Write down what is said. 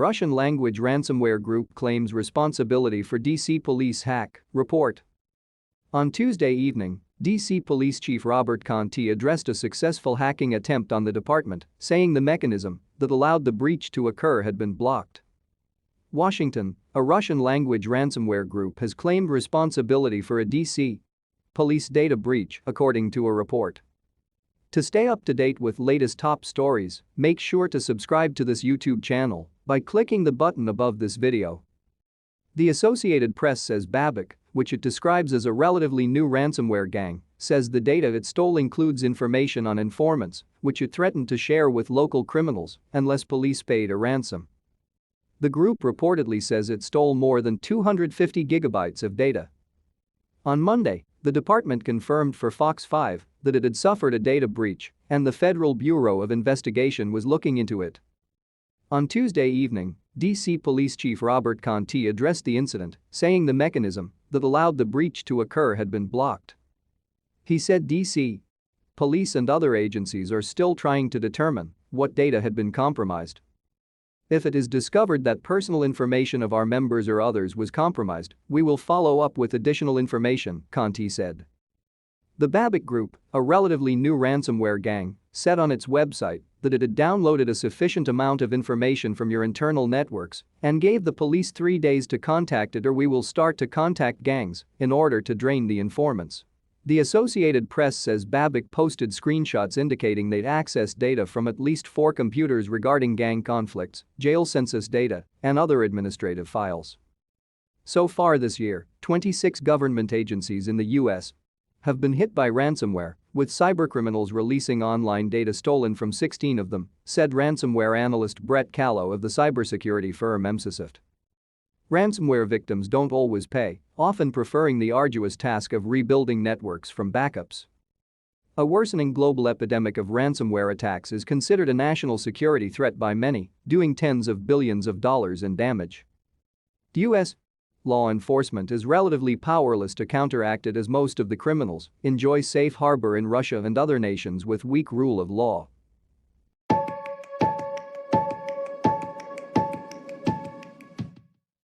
Russian-language ransomware group claims responsibility for DC police hack, report. On Tuesday evening, DC Police Chief Robert Conti addressed a successful hacking attempt on the department, saying the mechanism that allowed the breach to occur had been blocked. Washington, a Russian-language ransomware group has claimed responsibility for a DC police data breach, according to a report. To stay up to date with latest top stories, make sure to subscribe to this YouTube channel by clicking the button above this video. The Associated Press says Babic, which it describes as a relatively new ransomware gang, says the data it stole includes information on informants, which it threatened to share with local criminals unless police paid a ransom. The group reportedly says it stole more than 250 gigabytes of data. On Monday, the department confirmed for Fox 5 that it had suffered a data breach and the Federal Bureau of Investigation was looking into it. On Tuesday evening, DC Police Chief Robert Conti addressed the incident, saying the mechanism that allowed the breach to occur had been blocked. He said DC police and other agencies are still trying to determine what data had been compromised. If it is discovered that personal information of our members or others was compromised, we will follow up with additional information, Conti said. The Babic Group, a relatively new ransomware gang, said on its website that it had downloaded a sufficient amount of information from your internal networks and gave the police 3 days to contact it or we will start to contact gangs in order to drain the informants. The Associated Press says Babic posted screenshots indicating they'd accessed data from at least 4 computers regarding gang conflicts, jail census data, and other administrative files. So far this year, 26 government agencies in the U.S. have been hit by ransomware, with cybercriminals releasing online data stolen from 16 of them, said ransomware analyst Brett Callow of the cybersecurity firm Emsysft. Ransomware victims don't always pay, often preferring the arduous task of rebuilding networks from backups. A worsening global epidemic of ransomware attacks is considered a national security threat by many, doing tens of billions of dollars in damage. The U.S. law enforcement is relatively powerless to counteract it as most of the criminals enjoy safe harbor in Russia and other nations with weak rule of law.